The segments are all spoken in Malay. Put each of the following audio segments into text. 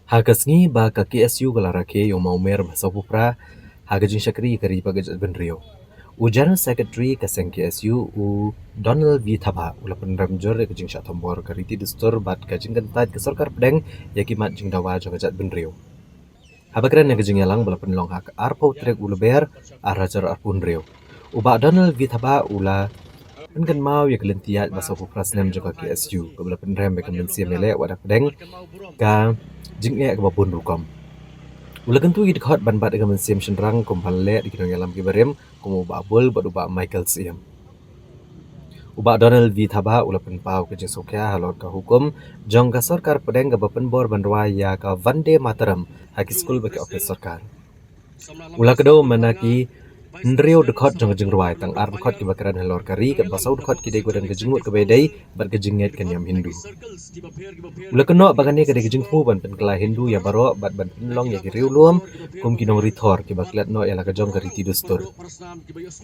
Hagasngi ba ka KSU galarake yung maumer basa pupra hagajin syakri kari pagajat benrio. U General Secretary kaseng KSU u Donald V. Thaba ula penramjor kajing syatombor kariti dustur bat kajing kentat ke sarkar pedeng yakimat jing dawa jangajat benrio. Habakran yang kajing yalang bala penlong hak arpo trek ula ber arajar arpunrio. Uba Donald V. Thaba ula Kan mau ya kelentiat basa pupra senem jaga KSU kabla penrem bekan mensia mele wadak pedeng ka jing'e ka babun rukom. Ulagan tu idkhot ban bat dengan mensiam shenrang kumpale di kidong yalam kibarem kumu babul badu ba Michael Siam. Uba Donald V. Thaba ula penpau ke jesokya halot ka hukum jong ka sarkar pedeng ka bapen bor banrwa ya ka Vande Mataram haki skul baki ofis sarkar. Ula kedo manaki Ndrio dekhot jong jeng ruai tang ar dekhot ki bakaran halor kari kat basau dekhot ki dei godan ke jengmut ke bedai bat ke jenget kan yam Hindu. Ula keno bagane ke dei jengfu ban pen kala Hindu ya baro bat ban penlong ya ki riu luam kum ki nong rithor ki baklat no ya la ka jong kari tidustur.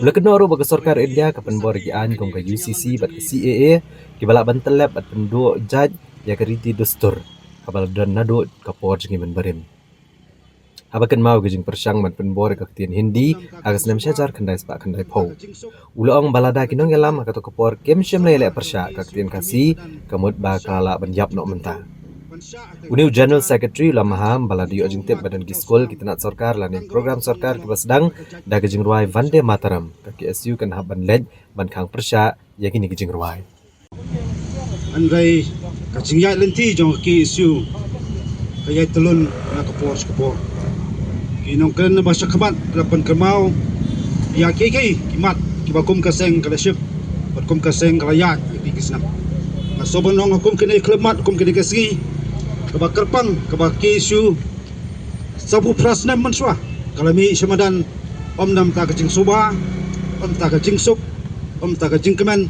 Ula keno ro bag sarkar India ka pen bor ki an kum ka UCC bat ke CAA ki balak ban telep bat pendu jaj ya kari tidustur. Kabal dan nado ka por jengi ban barim. Habakan mau gejing persang man penbor ka ketian Hindi agas nam syajar kendai sepak kendai pau. Ulaong balada kinong yalam akato kapor kem syam lele persya ka ketian kasi kamut ba kala banjap nok menta. Uniu General Secretary lamaham baladi ojing tip badan giskol kitanat sarkar lanin program sarkar ki basdang da gejing ruai Vande Mataram ka KSU kan haban lej ban khang persya yakini gejing ruai. Andai kacing ya lenti jong KSU kaya telun na kapor. Kinong kren na basa kamat lapan kamau ya kiki kimat kibakum kaseng kalaship batkum kaseng kalayat iki kisnam masoban nong hukum kini klemat hukum kini kasi kabakar pang kabaki isu sabu prasnam manswa kalami syamadan om nam ta kacing suba om ta kacing sup om ta kacing kemen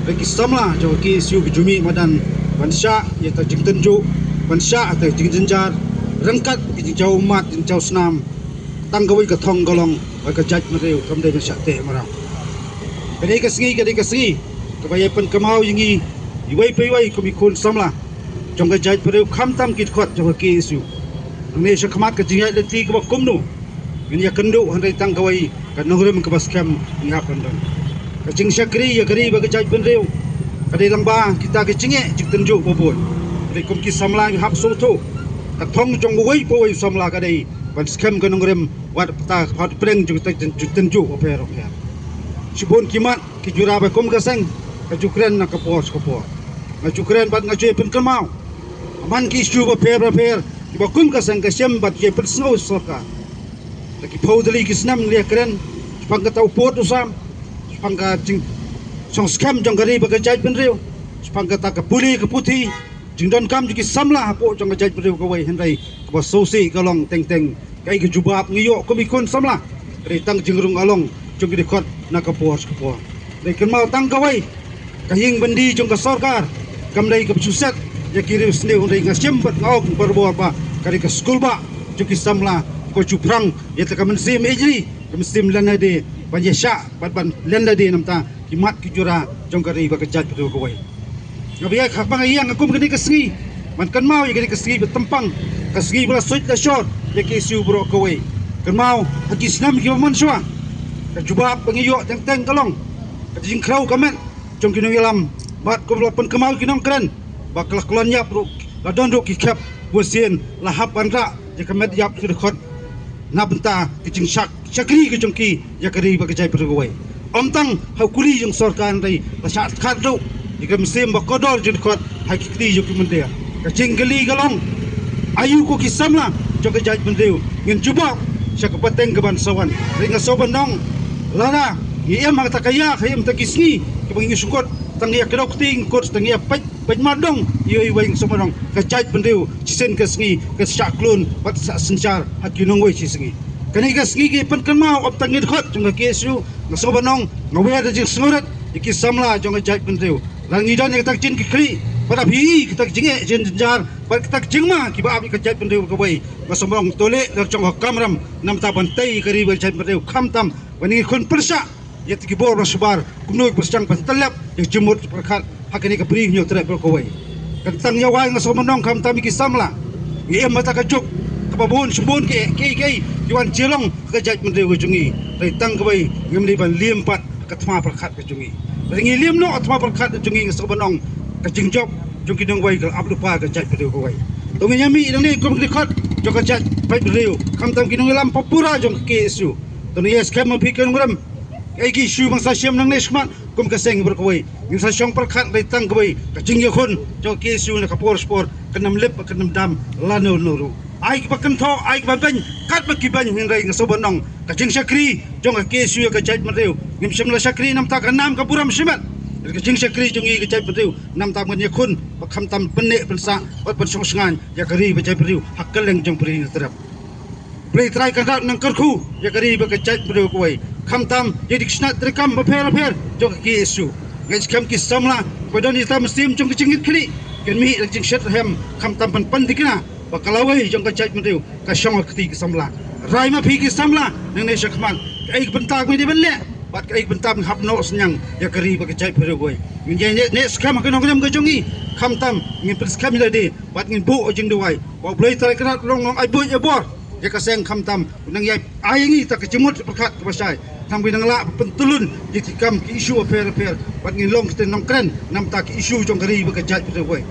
bagi samla jawa ki isu bijumi madan bansya ya ta jing tenju bansya ta jing jenjar rengkat jing jauh mat jing jauh senam tanggawai ka thong golong wai ka jaj mareu kamdai na syate marang kadai ka singi kabaya pen kamau yingi iwai peiwai kumi kun samla jong ka jaj mareu khamtam kit khot jong ka isu ne sha khamat ka jingai leti ka kumnu ngin ya kendu handai tanggawai ka nogrem ka baskam ngap pandon ka jing syakri ya kari ba ka jaj mareu kadai langba kita ka jinge jik tenju bobon kadai kum ki samla hap so tho ka thong jong wai po wai samla kadai ban skam ka nogrem wat pata pat preng ju tenju oper sibon kimat ki jura ba kom gaseng ka jukren na kapos na jukren bat nga pen kamau man ki shu ba per ki ba kum gaseng ka sem bat ye pen snow soka ki powdeli ki snam le kren pang ka tau pot usam pang ka jing song skam jong gari ba ka jaj pen reu pang ka ta ka puli ka puthi jing don kam ju ki samla po jong ka jaj pen reu ka wai hendai ka sosi ka long teng kai ke jubab ngiyo ko mikon samla re tang jingrung along jong di khot na kapor re kan mau tang kawai kahing bendi jong ka sarkar kam dai ka suset ya kiri sne undai ngasem bat ngau berbo apa kari ka skul ba jong ki samla ko juprang ya ta kamen sim ejri kamen sim lana de ban sha ban lana de namta kimat ki jura jong kari ba ka jat betul kawai ngabiya khak bang yang akum kini kasgi man kan mau ya kini kasgi betempang kasgi bala suit da shot ya KSU bro kawai kan mau haki senam ki man shwa ka jubab pengiyo teng kalong ka jing krau kamen jong kinong yalam bat ko lapan kamal kinong kren bakal kolon yap ro la dondo ki kap busien la hapan ra ya kamet yap ki khot na benta ki jing syakri ki jong ki ya kari ba ka jai pro kawai om tang hakuli jong sarkan dai la sat khat do ikam sim ba kodol jing khot hakiki yo ki mendia ka jing gali galong ayu ko ki samla jong ka jaj mendeu ngin jubab syak pateng ke bansawan ringa soban nong lana iya mag takaya khayam takisni ke bangi sukot tangia kedok ting kot tangia paj madong iyo iwing sobanong ka jaj mendeu cisen ke sngi ke syaklun pat sa sencar hakinong wei cisengi kani ka sngi ke pen kan mau op tangir khot jong ka KSU na sobanong ngawe da jing surat iki samla jong ka jaj mendeu lan ngidan ka tak jin ki kri pada bi kita jinge jenjar pada kita jingma ki ba abi ka jaj pendeu ka bai masomong tole dak chong kamram nam ta bantai kari ba jaj pendeu khamtam wani khun persya yet ki bor rasbar kumno persang pastalap yang jemut perkhat hakani ka bring nyo tre ko bai kan tang yawai masomong khamtam ki samla ngi mata ka jok ka babon sembon ke yuan jelong ka jaj menteri ka jungi tai tang ka bai ngim li ban liem pat ka thma prakhat ka jungi ngi liem no thma prakhat ka jungi ngi sobanong ka jingjok jong ki dong bai ka abdu pa ka jaj menteri ka bai to ngi yami dang ni kom dikhat jok ka jaj bai beriu kam tam ki nong lam papura jong ke isu to ni yes kam pi kan ngram ai ki isu bangsa siam nang nesmat kum ka seng berkawai ngi sa syong prakhat dai tang ka bai ka jing khon jok ke isu na ka por sport kanam lip kanam dam lano nuru ai ki pakan tho ai ki ban kat ba ki ban hin rai ngaso bonong ka jing sakri jong ka ke isu ka jaj materiu ngim sim la sakri nam ta ka nam ka puram simat ka jing sakri jong i ka jaj materiu nam ta ban yakun pa kham tam penne pensa ot pen song sangan ya kari ba jaj materiu hakkaleng jong pri terap play try ka nang karku ya kari ba ka jaj materiu ko wai kham tam ye dik snat rekam ba pher jong ka ke isu ngai kam ki samla ko don ita muslim jong ka jingit khli ken mi la jing shet hem kham tam pan dikna bakalawai jong ka jaj materiu ka shong ka ti ki samla rai ma phi ki samla nang ne shakman ai benta ko di benle bat ai benta hap no senyang ya kari ba ka jaj materiu goi ngin ne skam ka nong ka jongi kham tam ngin pres kham le de bat ngin bu jing duai wa blai trai ka long ai bu ya bor ya ka seng kham tam nang ya ai ngi ta ka jimut prakhat ka basai tham bi nang la pentulun di tikam ki isu affair bat ngin long ten nong kren nam ta ki isu jong kari ba ka jaj materiu goi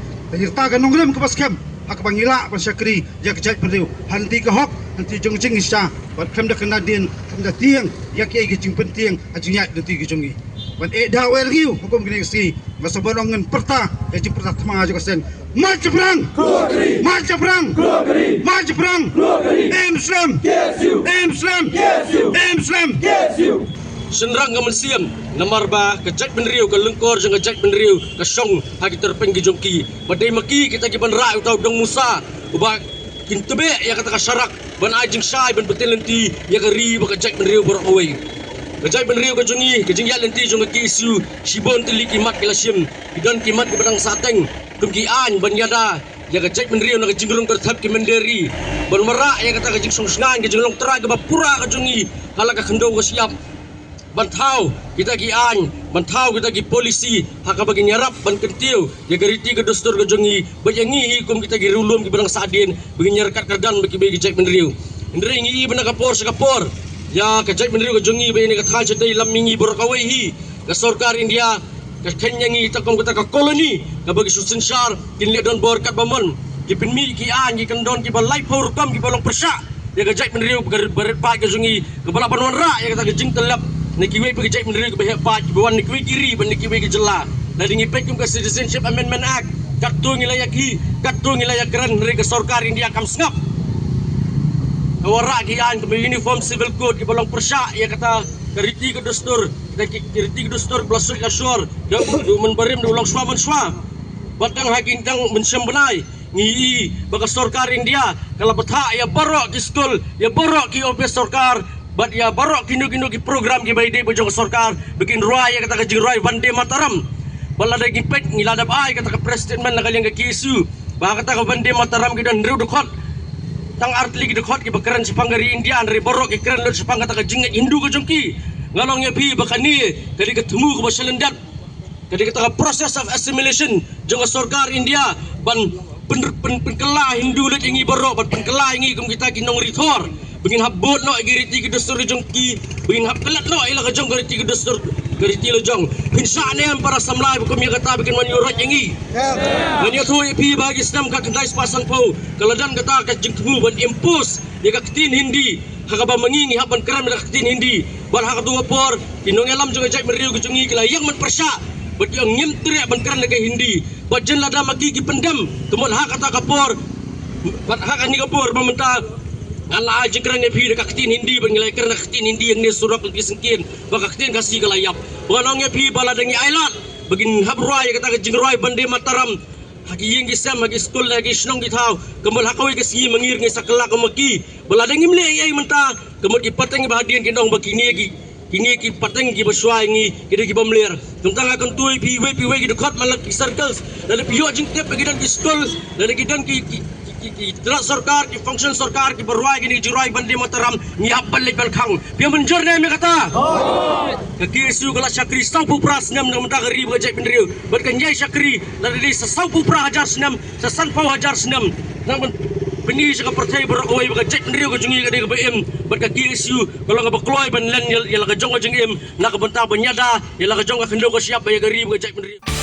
ta ka nong ka bas kham hak bangila pa syakri ya kejat perlu hanti ke hok hanti jong jing isa bat kham da kana din kham da tiang ya ki ge jing penting ajunya nanti ge jongi ban da wer riu hukum gini si masa bonongan perta ya jing perta thma jo sen march perang march perang Islam senrang ngamal siam namarba kejak benriu ke lengkor jeng kejak benriu ke song hagi terpenggi jongki badai maki kita ki ban rai utau dong Musa uba kintebe ya kata kasyarak ban ajing syai ban betil lenti ya ke ri ba kejak benriu borok away kejak benriu ke jongi kejing ya lenti jong ki isu sibon teli kimat ke lasim idan kimat ke badang sateng kumki an ban yada ya kejak benriu na kejing rung kerthap ki menderi ban merak ya kata kejing song sengan kejing long terai ke bapura ke jongi halaka khendau ke siap bantau kita ki an bantau kita ki polisi haka bagi nyarap ban kentiu ya gariti ke dostor ke jongi bayangi hukum kita ki rulum ki benang sadin bagi nyarkat kardan bagi jek menriu ndri ngi benang kapor sekapor ya ke jek menriu ke jongi bagi ni ka thal chedai lam mingi borkawai hi ke sarkar India ke kenyangi takom kita ka koloni ka bagi susun syar kin le don bor kat bamon ki pinmi ki an ki kendon ki balai por kam ki balong persa ya ke jek menriu berit pa ke jongi ke balapan wanra ya kata ke jing telap Nikiwe pergi cek meneri ke pihak pak, bawan nikiwe kiri, ban nikiwe ke jelah. Dan ngipek ke Citizenship Amendment Act, kartu ngilayak hi, kartu ngilayak keren dari ke sarkar India kam sengap. Kawarak kian ke uniform civil code ke balong persyak, ia kata keriti ke dostur, keriti ke dostur belasuk asyur, dan menberim di ulang swa menswa. Batang hakin tang mensembenai, ngi baka sarkar India, kalau betah ya barok ki skul, ya barok ki ofis sarkar. Bat ya barok kinu ki program ki baide bojong sarkar bikin ruai kata ka jirai Vande Mataram balada ki pek ngiladap ai kata ka presiden man nakaliang ka kisu ba kata ka Vande Mataram ki dan riu dekhot tang artli ki dekhot ki bakaran sepang dari India dari barok ki keren lot sepang kata ka jingat Hindu ka jongki ngalong ya pi bakani kali ketemu ke basalendat kali kata ka process of assimilation jong sarkar India ban penkela Hindu lot ingi barok ban penkela ingi kum kita ki nong rithor Bingin habot no giriti ke dostor jongki bingin hab kelat no ila ke jong giriti ke dostor giriti lo jong insane para samlai bukum ya kata bikin manyurat yangi manya tu pi bagi senam ka kendai pasang pau kaladan kata ka jengmu ban impus ya ka ketin Hindi haka ba mangingi haban keram da ketin Hindi ban haka dua por kinong elam jong jai meriu ke jongi kala yang man persya bat yang ngim tere ban keram da Hindi bat jen lada maki ki pendam kemun hak kata kapor bat hak ni kapor meminta Allah aja kerana pi dekat ketin Hindi bangilai kerana ketin Hindi yang ni surak lebih sengkin baka ketin kasih kelayap bukannya pi bala dengi ailat begin habruai kata ke jingruai Vande Mataram haki yang kisam haki skul lagi senong ditau kemal hakawai kasi mengir ngi sakala kemaki bala dengi mle ai menta kemal ki pateng bahadian kindong bakini ki pateng ki bersuai ngi kita ki bamler tentang akan tuai pi ki dekat malak ki circles dan pi yo jing tep bagi dan ki skul dan ki dan ki terak sarkar ki function sarkar ki berwai gini jirai Vande Mataram nyiap balik balkang dia menjerne me kata ke kisu kala syakri saupu pras nam nam ta gari bajai penriu berkan yai syakri dari sesaupu pra hajar senam sesan pau hajar senam nam Bini sa partai berawai baga cek pendiri ko jungi ka BM bat ka KSU kalau nga bakloy ban len yala ka jong ka jeng nak benta banyada yala ka jong ka kendo ko siap ya gari baga cek pendiri